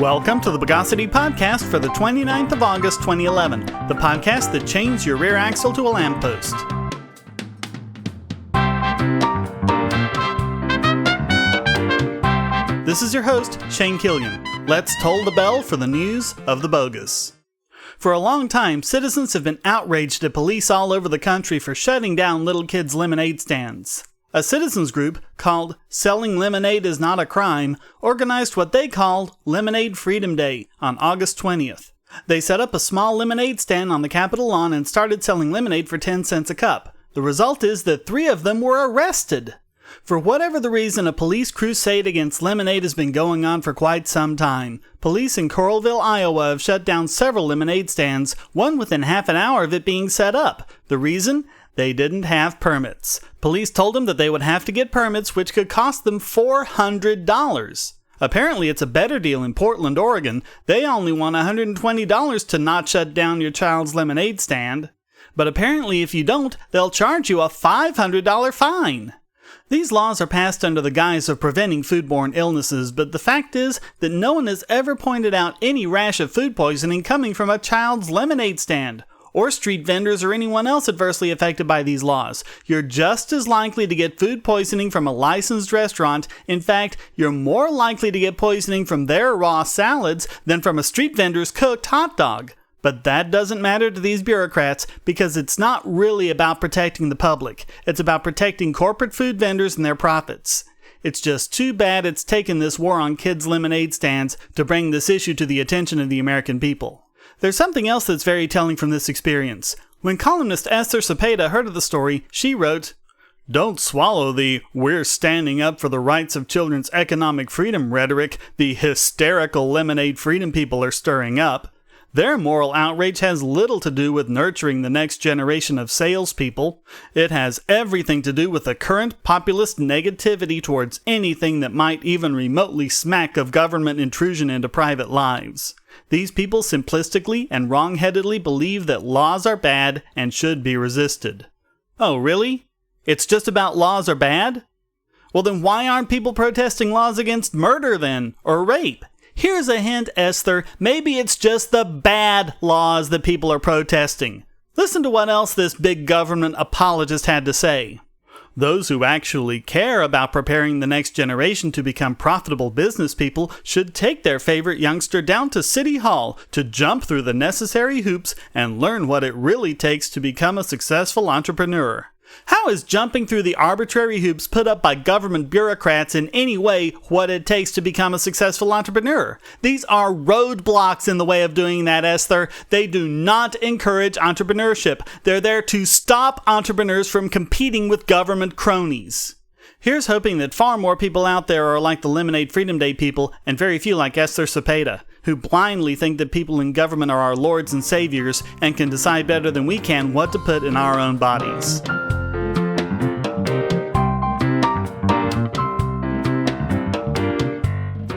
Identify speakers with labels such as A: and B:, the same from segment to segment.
A: Welcome to the Bogosity podcast for the 29th of August 2011, the podcast that chains your rear axle to a lamppost. This is your host, Shane Killian. Let's toll the bell for the news of the bogus. For a long time, citizens have been outraged at police all over the country for shutting down little kids' lemonade stands. A citizens group called Selling Lemonade is Not a Crime organized what they called Lemonade Freedom Day on August 20th. They set up a small lemonade stand on the Capitol lawn and started selling lemonade for 10 cents a cup. The result is that 3 of them were arrested. For whatever the reason, a police crusade against lemonade has been going on for quite some time. Police in Coralville, Iowa have shut down several lemonade stands, one within half an hour of it being set up. The reason? They didn't have permits. Police told them that they would have to get permits, which could cost them $400. Apparently, it's a better deal in Portland, Oregon. They only want $120 to not shut down your child's lemonade stand. But apparently, if you don't, they'll charge you a $500 fine. These laws are passed under the guise of preventing foodborne illnesses, but the fact is that no one has ever pointed out any rash of food poisoning coming from a child's lemonade stand, or street vendors or anyone else adversely affected by these laws. You're just as likely to get food poisoning from a licensed restaurant. In fact, you're more likely to get poisoning from their raw salads than from a street vendor's cooked hot dog. But that doesn't matter to these bureaucrats because it's not really about protecting the public. It's about protecting corporate food vendors and their profits. It's just too bad it's taken this war on kids' lemonade stands to bring this issue to the attention of the American people. There's something else that's very telling from this experience. When columnist Esther Cepeda heard of the story, she wrote, "Don't swallow the 'we're standing up for the rights of children's economic freedom' rhetoric the hysterical lemonade freedom people are stirring up. Their moral outrage has little to do with nurturing the next generation of salespeople. It has everything to do with the current populist negativity towards anything that might even remotely smack of government intrusion into private lives. These people simplistically and wrong-headedly believe that laws are bad and should be resisted." Oh, really? It's just about laws are bad? Well, then why aren't people protesting laws against murder then, or rape? Here's a hint, Esther. Maybe it's just the bad laws that people are protesting. Listen to what else this big government apologist had to say. "Those who actually care about preparing the next generation to become profitable business people should take their favorite youngster down to City Hall to jump through the necessary hoops and learn what it really takes to become a successful entrepreneur." How is jumping through the arbitrary hoops put up by government bureaucrats in any way what it takes to become a successful entrepreneur? These are roadblocks in the way of doing that, Esther. They do not encourage entrepreneurship. They're there to stop entrepreneurs from competing with government cronies. Here's hoping that far more people out there are like the Lemonade Freedom Day people and very few like Esther Cepeda, who blindly think that people in government are our lords and saviors and can decide better than we can what to put in our own bodies.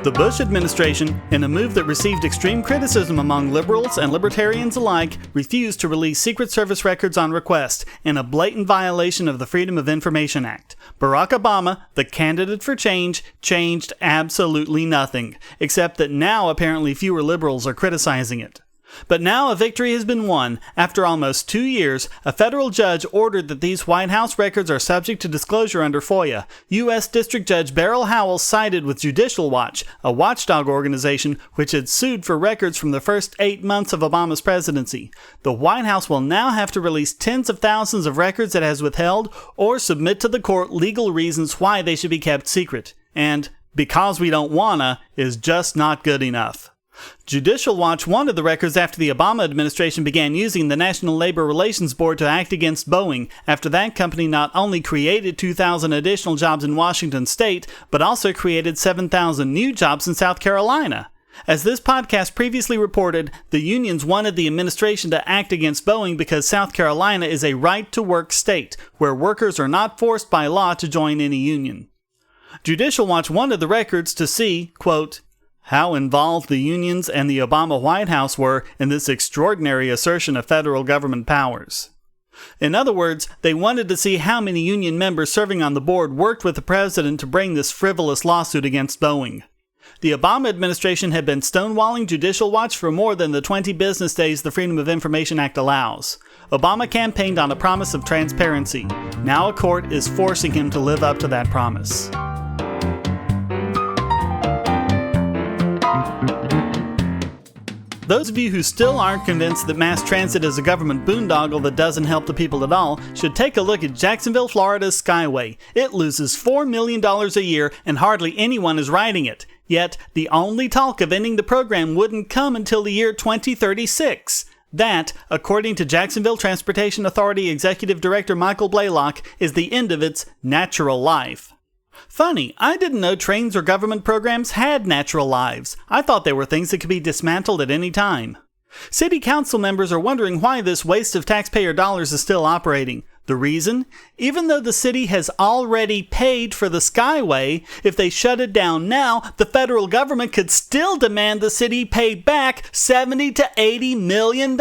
A: The Bush administration, in a move that received extreme criticism among liberals and libertarians alike, refused to release Secret Service records on request in a blatant violation of the Freedom of Information Act. Barack Obama, the candidate for change, changed absolutely nothing, except that now apparently fewer liberals are criticizing it. But now a victory has been won. After almost 2 years, a federal judge ordered that these White House records are subject to disclosure under FOIA. U.S. District Judge Beryl Howell sided with Judicial Watch, a watchdog organization which had sued for records from the first 8 months of Obama's presidency. The White House will now have to release tens of thousands of records it has withheld or submit to the court legal reasons why they should be kept secret. And "because we don't wanna" is just not good enough. Judicial Watch wanted the records after the Obama administration began using the National Labor Relations Board to act against Boeing, after that company not only created 2,000 additional jobs in Washington state, but also created 7,000 new jobs in South Carolina. As this podcast previously reported, the unions wanted the administration to act against Boeing because South Carolina is a right-to-work state, where workers are not forced by law to join any union. Judicial Watch wanted the records to see, quote, "how involved the unions and the Obama White House were in this extraordinary assertion of federal government powers." In other words, they wanted to see how many union members serving on the board worked with the president to bring this frivolous lawsuit against Boeing. The Obama administration had been stonewalling Judicial Watch for more than the 20 business days the Freedom of Information Act allows. Obama campaigned on a promise of transparency. Now a court is forcing him to live up to that promise. Those of you who still aren't convinced that mass transit is a government boondoggle that doesn't help the people at all should take a look at Jacksonville, Florida's Skyway. It loses $4 million a year and hardly anyone is riding it. Yet, the only talk of ending the program wouldn't come until the year 2036. That, according to Jacksonville Transportation Authority Executive Director Michael Blaylock, is the end of its natural life. Funny, I didn't know trains or government programs had natural lives. I thought they were things that could be dismantled at any time. City council members are wondering why this waste of taxpayer dollars is still operating. The reason? Even though the city has already paid for the Skyway, if they shut it down now, the federal government could still demand the city pay back $70 to $80 million.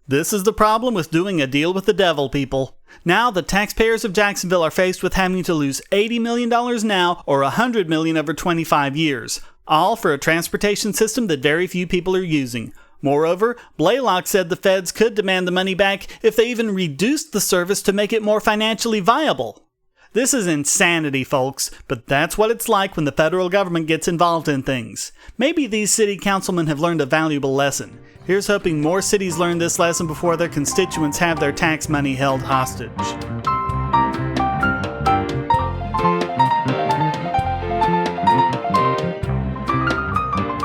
A: This is the problem with doing a deal with the devil, people. Now the taxpayers of Jacksonville are faced with having to lose $80 million now or $100 million over 25 years, all for a transportation system that very few people are using. Moreover, Blaylock said the feds could demand the money back if they even reduced the service to make it more financially viable. This is insanity, folks, but that's what it's like when the federal government gets involved in things. Maybe these city councilmen have learned a valuable lesson. Here's hoping more cities learn this lesson before their constituents have their tax money held hostage.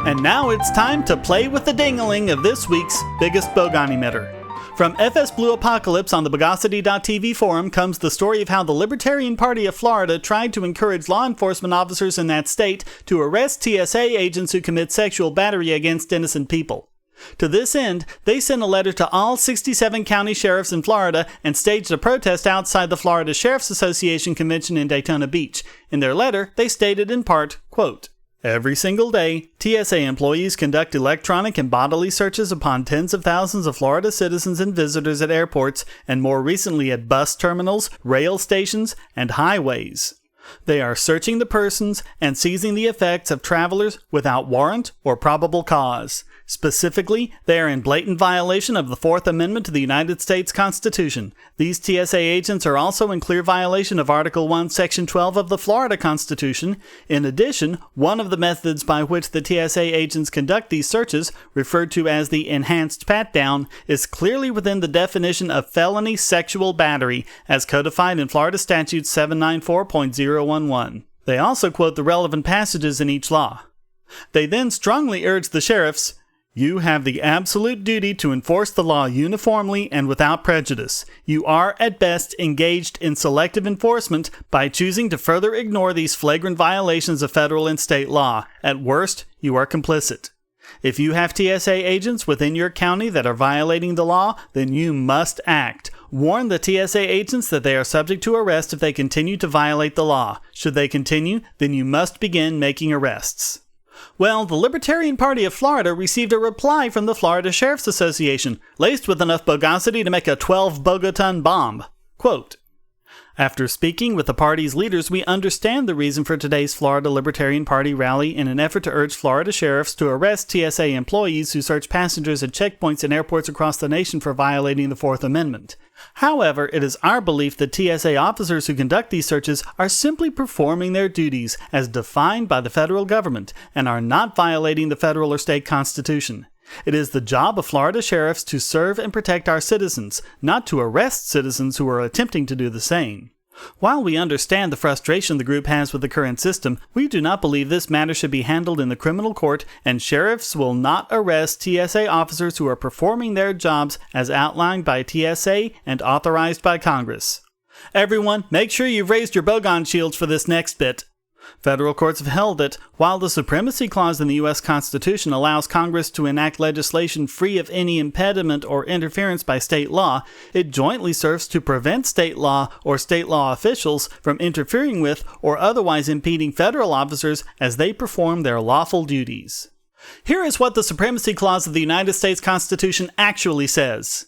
A: And now it's time to play with the ding-a-ling of this week's biggest Bogon emitter. From FS Blue Apocalypse on the Bogosity.tv forum comes the story of how the Libertarian Party of Florida tried to encourage law enforcement officers in that state to arrest TSA agents who commit sexual battery against innocent people. To this end, they sent a letter to all 67 county sheriffs in Florida and staged a protest outside the Florida Sheriff's Association convention in Daytona Beach. In their letter, they stated in part, quote, "Every single day, TSA employees conduct electronic and bodily searches upon tens of thousands of Florida citizens and visitors at airports, and more recently at bus terminals, rail stations, and highways. They are searching the persons and seizing the effects of travelers without warrant or probable cause. Specifically, they are in blatant violation of the Fourth Amendment to the United States Constitution. These TSA agents are also in clear violation of Article 1, Section 12 of the Florida Constitution. In addition, one of the methods by which the TSA agents conduct these searches, referred to as the enhanced pat-down, is clearly within the definition of felony sexual battery, as codified in Florida Statute 794.011. They also quote the relevant passages in each law. They then strongly urge the sheriffs, "You have the absolute duty to enforce the law uniformly and without prejudice. You are, at best, engaged in selective enforcement by choosing to further ignore these flagrant violations of federal and state law. At worst, you are complicit. If you have TSA agents within your county that are violating the law, then you must act. Warn the TSA agents that they are subject to arrest if they continue to violate the law. Should they continue, then you must begin making arrests." Well, the Libertarian Party of Florida received a reply from the Florida Sheriff's Association, laced with enough bogosity to make a 12-bogoton bomb. Quote, "After speaking with the party's leaders, we understand the reason for today's Florida Libertarian Party rally in an effort to urge Florida sheriffs to arrest TSA employees who search passengers at checkpoints and airports across the nation for violating the Fourth Amendment. However, it is our belief that TSA officers who conduct these searches are simply performing their duties as defined by the federal government and are not violating the federal or state constitution. It is the job of Florida sheriffs to serve and protect our citizens, not to arrest citizens who are attempting to do the same. While we understand the frustration the group has with the current system, we do not believe this matter should be handled in the criminal court, and sheriffs will not arrest TSA officers who are performing their jobs as outlined by TSA and authorized by Congress. Everyone, make sure you've raised your Bogon shields for this next bit. Federal courts have held that, while the Supremacy Clause in the U.S. Constitution allows Congress to enact legislation free of any impediment or interference by state law, it jointly serves to prevent state law or state law officials from interfering with or otherwise impeding federal officers as they perform their lawful duties. Here is what the Supremacy Clause of the United States Constitution actually says.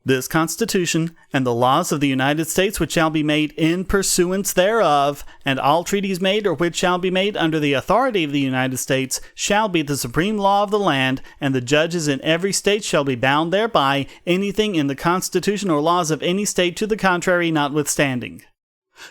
A: This Constitution, and the laws of the United States which shall be made in pursuance thereof, and all treaties made or which shall be made under the authority of the United States, shall be the supreme law of the land, and the judges in every state shall be bound thereby, anything in the Constitution or laws of any state to the contrary notwithstanding.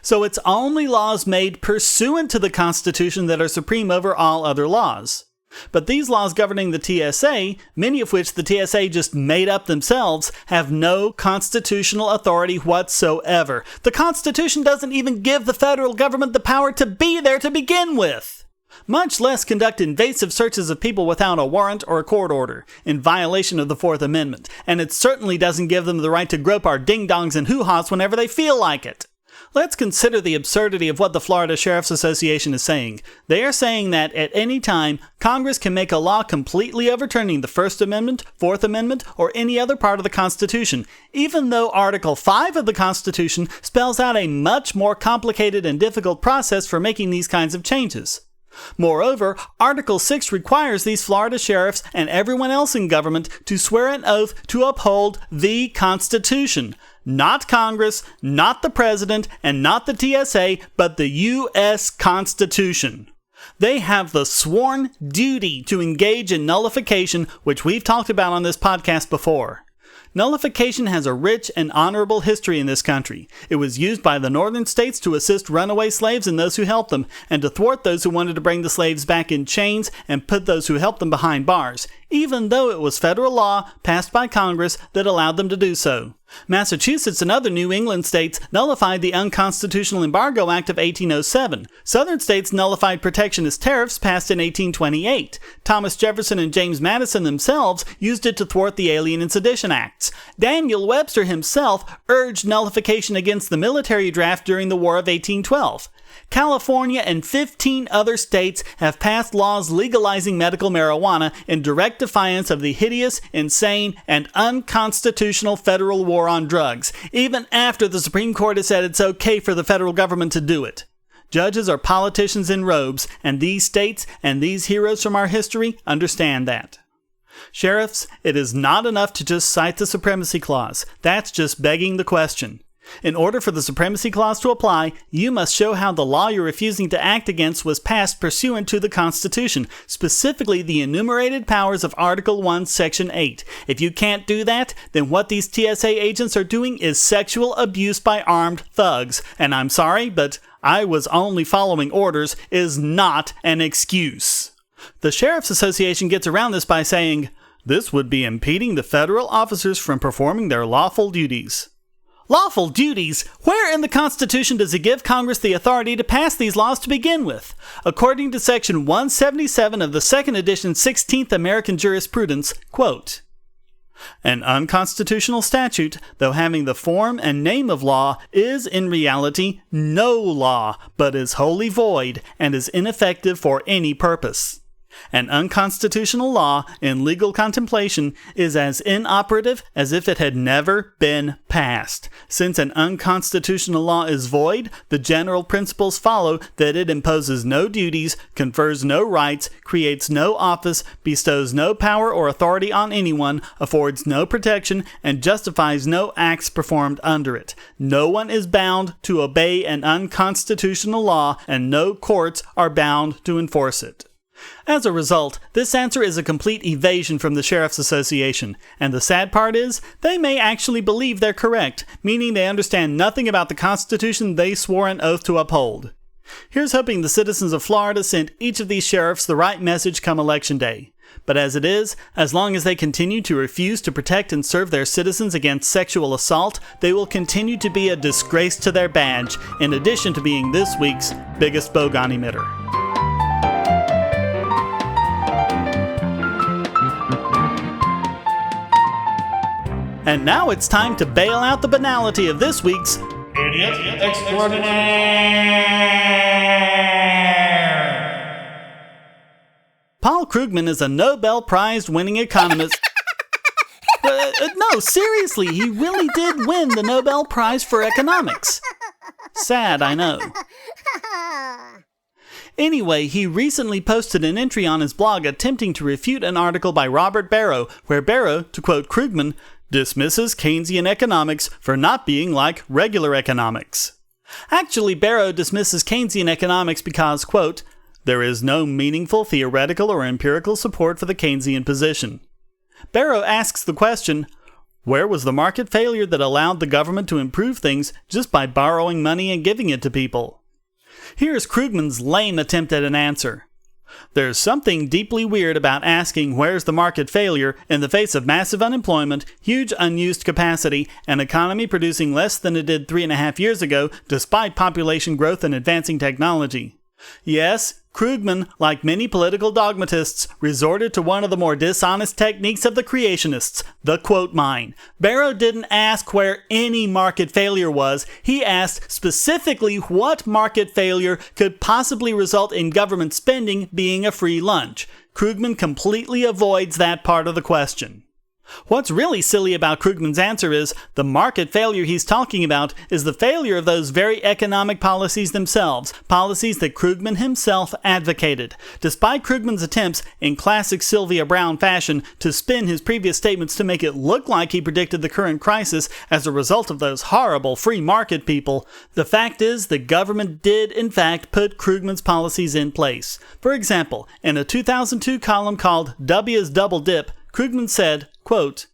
A: So it's only laws made pursuant to the Constitution that are supreme over all other laws. But these laws governing the TSA, many of which the TSA just made up themselves, have no constitutional authority whatsoever. The Constitution doesn't even give the federal government the power to be there to begin with, much less conduct invasive searches of people without a warrant or a court order, in violation of the Fourth Amendment. And it certainly doesn't give them the right to grope our ding-dongs and hoo-haws whenever they feel like it. Let's consider the absurdity of what the Florida Sheriff's Association is saying. They are saying that at any time, Congress can make a law completely overturning the First Amendment, Fourth Amendment, or any other part of the Constitution, even though Article 5 of the Constitution spells out a much more complicated and difficult process for making these kinds of changes. Moreover, Article 6 requires these Florida sheriffs and everyone else in government to swear an oath to uphold the Constitution. Not Congress, not the President, and not the TSA, but the U.S. Constitution. They have the sworn duty to engage in nullification, which we've talked about on this podcast before. Nullification has a rich and honorable history in this country. It was used by the northern states to assist runaway slaves and those who helped them, and to thwart those who wanted to bring the slaves back in chains and put those who helped them behind bars, even though it was federal law passed by Congress that allowed them to do so. Massachusetts and other New England states nullified the Unconstitutional Embargo Act of 1807. Southern states nullified protectionist tariffs passed in 1828. Thomas Jefferson and James Madison themselves used it to thwart the Alien and Sedition Acts. Daniel Webster himself urged nullification against the military draft during the War of 1812. California and 15 other states have passed laws legalizing medical marijuana in direct defiance of the hideous, insane, and unconstitutional federal war on drugs, even after the Supreme Court has said it's okay for the federal government to do it. Judges are politicians in robes, and these states and these heroes from our history understand that. Sheriffs, it is not enough to just cite the Supremacy Clause. That's just begging the question. In order for the Supremacy Clause to apply, you must show how the law you're refusing to act against was passed pursuant to the Constitution, specifically the enumerated powers of Article 1, Section 8. If you can't do that, then what these TSA agents are doing is sexual abuse by armed thugs. And I'm sorry, but I was only following orders is not an excuse. The Sheriff's Association gets around this by saying, this would be impeding the federal officers from performing their lawful duties. Lawful duties? Where in the Constitution does it give Congress the authority to pass these laws to begin with? According to Section 177 of the second edition 16th American Jurisprudence, quote, an unconstitutional statute, though having the form and name of law, is in reality no law, but is wholly void and is ineffective for any purpose. An unconstitutional law in legal contemplation is as inoperative as if it had never been passed. Since an unconstitutional law is void, the general principles follow that it imposes no duties, confers no rights, creates no office, bestows no power or authority on anyone, affords no protection, and justifies no acts performed under it. No one is bound to obey an unconstitutional law, and no courts are bound to enforce it. As a result, this answer is a complete evasion from the Sheriff's Association, and the sad part is, they may actually believe they're correct, meaning they understand nothing about the Constitution they swore an oath to uphold. Here's hoping the citizens of Florida sent each of these sheriffs the right message come Election Day. But as it is, as long as they continue to refuse to protect and serve their citizens against sexual assault, they will continue to be a disgrace to their badge, in addition to being this week's biggest Bogon emitter. And now it's time to bail out the banality of this week's Idiot Extraordinaire. Paul Krugman is a Nobel Prize-winning economist. No, seriously, he really did win the Nobel Prize for economics. Sad, I know. Anyway, he recently posted an entry on his blog attempting to refute an article by Robert Barrow, where Barrow, to quote Krugman, dismisses Keynesian economics for not being like regular economics. Actually, Barrow dismisses Keynesian economics because, quote, there is no meaningful theoretical or empirical support for the Keynesian position. Barrow asks the question, where was the market failure that allowed the government to improve things just by borrowing money and giving it to people? Here's Krugman's lame attempt at an answer. There's something deeply weird about asking where's the market failure in the face of massive unemployment, huge unused capacity, an economy producing less than it did 3.5 years ago despite population growth and advancing technology. Yes, Krugman, like many political dogmatists, resorted to one of the more dishonest techniques of the creationists, the quote mine. Barrow didn't ask where any market failure was. He asked specifically what market failure could possibly result in government spending being a free lunch. Krugman completely avoids that part of the question. What's really silly about Krugman's answer is the market failure he's talking about is the failure of those very economic policies themselves, policies that Krugman himself advocated. Despite Krugman's attempts, in classic Sylvia Browne fashion, to spin his previous statements to make it look like he predicted the current crisis as a result of those horrible free market people, the fact is the government did in fact put Krugman's policies in place. For example, in a 2002 column called W's Double Dip, Krugman said, quote,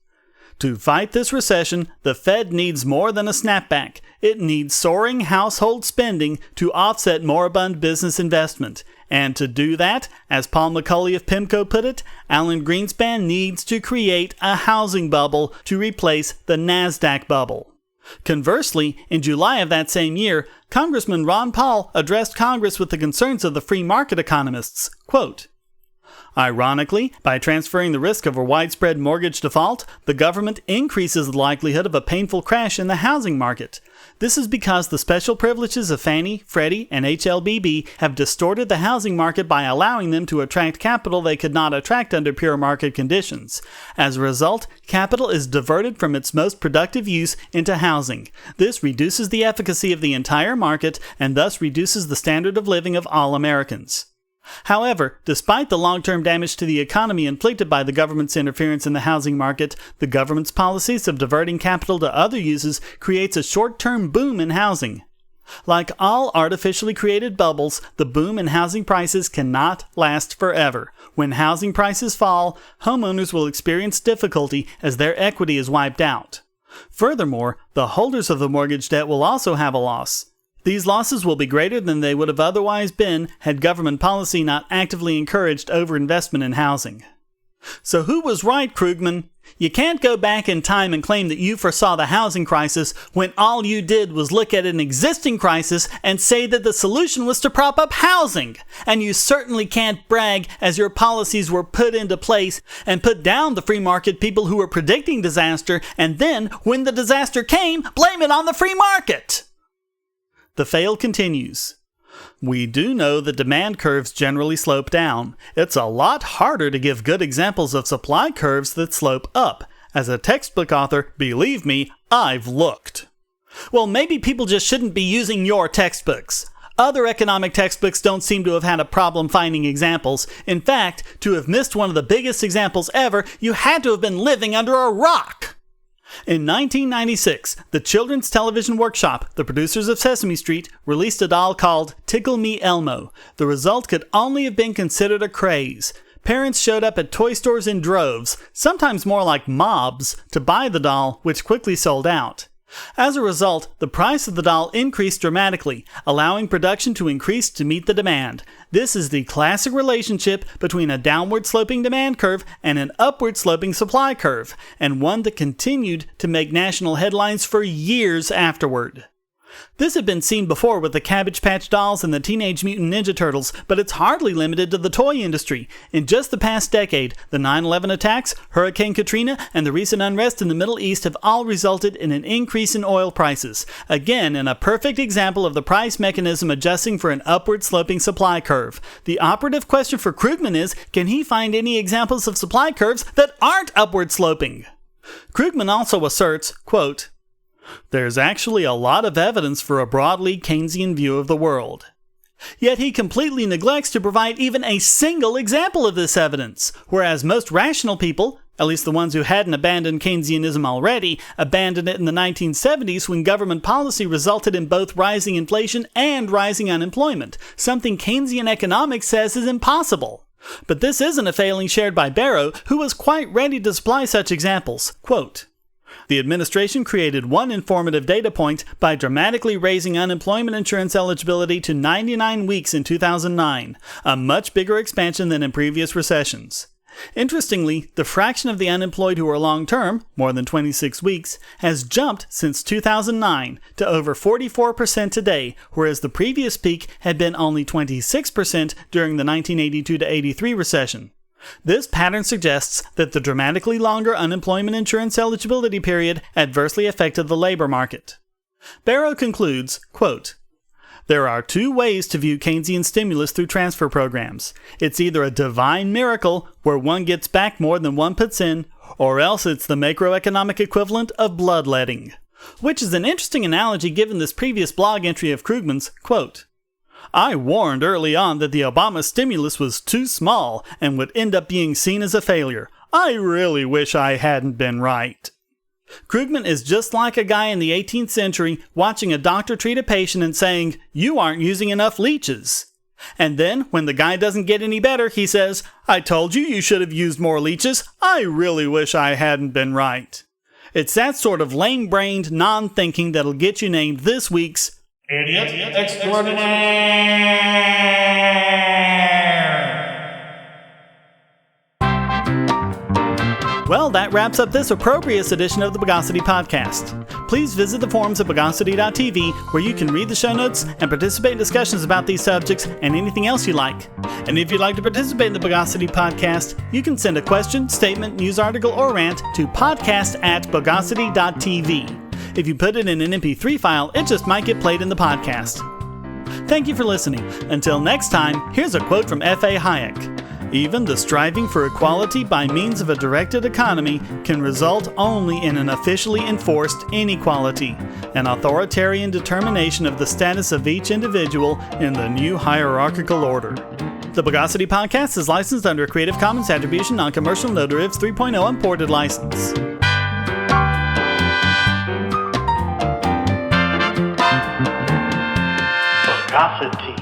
A: to fight this recession, the Fed needs more than a snapback. It needs soaring household spending to offset moribund business investment. And to do that, as Paul McCulley of PIMCO put it, Alan Greenspan needs to create a housing bubble to replace the NASDAQ bubble. Conversely, in July of that same year, Congressman Ron Paul addressed Congress with the concerns of the free market economists, quote, ironically, by transferring the risk of a widespread mortgage default, the government increases the likelihood of a painful crash in the housing market. This is because the special privileges of Fannie, Freddie, and HLBB have distorted the housing market by allowing them to attract capital they could not attract under pure market conditions. As a result, capital is diverted from its most productive use into housing. This reduces the efficacy of the entire market and thus reduces the standard of living of all Americans. However, despite the long-term damage to the economy inflicted by the government's interference in the housing market, the government's policies of diverting capital to other uses creates a short-term boom in housing. Like all artificially created bubbles, the boom in housing prices cannot last forever. When housing prices fall, homeowners will experience difficulty as their equity is wiped out. Furthermore, the holders of the mortgage debt will also have a loss. These losses will be greater than they would have otherwise been had government policy not actively encouraged overinvestment in housing. So who was right, Krugman? You can't go back in time and claim that you foresaw the housing crisis when all you did was look at an existing crisis and say that the solution was to prop up housing. And you certainly can't brag as your policies were put into place and put down the free market people who were predicting disaster and then, when the disaster came, blame it on the free market. The fail continues. We do know that demand curves generally slope down. It's a lot harder to give good examples of supply curves that slope up. As a textbook author, believe me, I've looked. Well, maybe people just shouldn't be using your textbooks. Other economic textbooks don't seem to have had a problem finding examples. In fact, to have missed one of the biggest examples ever, you had to have been living under a rock. In 1996, the Children's Television Workshop, the producers of Sesame Street, released a doll called Tickle Me Elmo. The result could only have been considered a craze. Parents showed up at toy stores in droves, sometimes more like mobs, to buy the doll, which quickly sold out. As a result, the price of the doll increased dramatically, allowing production to increase to meet the demand. This is the classic relationship between a downward-sloping demand curve and an upward-sloping supply curve, and one that continued to make national headlines for years afterward. This had been seen before with the Cabbage Patch Dolls and the Teenage Mutant Ninja Turtles, but it's hardly limited to the toy industry. In just the past decade, the 9/11 attacks, Hurricane Katrina, and the recent unrest in the Middle East have all resulted in an increase in oil prices. Again, in a perfect example of the price mechanism adjusting for an upward-sloping supply curve. The operative question for Krugman is, can he find any examples of supply curves that aren't upward-sloping? Krugman also asserts, quote, there's actually a lot of evidence for a broadly Keynesian view of the world. Yet he completely neglects to provide even a single example of this evidence, whereas most rational people, At least the ones who hadn't abandoned Keynesianism already abandoned it in the 1970s when government policy resulted in both rising inflation and rising unemployment, something Keynesian economics says is impossible. But this isn't a failing shared by Barrow, who was quite ready to supply such examples. Quote, "The administration created one informative data point by dramatically raising unemployment insurance eligibility to 99 weeks in 2009, a much bigger expansion than in previous recessions. Interestingly, the fraction of the unemployed who are long-term, more than 26 weeks, has jumped since 2009 to over 44% today, whereas the previous peak had been only 26% during the 1982-83 recession. This pattern suggests that the dramatically longer unemployment insurance eligibility period adversely affected the labor market." Barrow concludes, quote, "There are two ways to view Keynesian stimulus through transfer programs. It's either a divine miracle, where one gets back more than one puts in, or else it's the macroeconomic equivalent of bloodletting." Which is an interesting analogy given this previous blog entry of Krugman's, quote, "I warned early on that the Obama stimulus was too small and would end up being seen as a failure. I really wish I hadn't been right." Krugman is just like a guy in the 18th century watching a doctor treat a patient and saying, "You aren't using enough leeches." And then, when the guy doesn't get any better, he says, "I told you you should have used more leeches. I really wish I hadn't been right." It's that sort of lame-brained non-thinking that'll get you named this week's Idiot Extraordinaire. Well, that wraps up this opprobrious edition of the Bogosity podcast. Please visit the forums at Bogosity.tv, where you can read the show notes and participate in discussions about these subjects and anything else you like. And if you'd like to participate in the Bogosity podcast, you can send a question, statement, news article, or rant to podcast@Bogosity.tv. If you put it in an MP3 file, it just might get played in the podcast. Thank you for listening. Until next time, here's a quote from F.A. Hayek. "Even the striving for equality by means of a directed economy can result only in an officially enforced inequality, an authoritarian determination of the status of each individual in the new hierarchical order." The Bogosity podcast is licensed under a Creative Commons Attribution Non-Commercial No Derivatives 3.0 Imported License. Bogosity.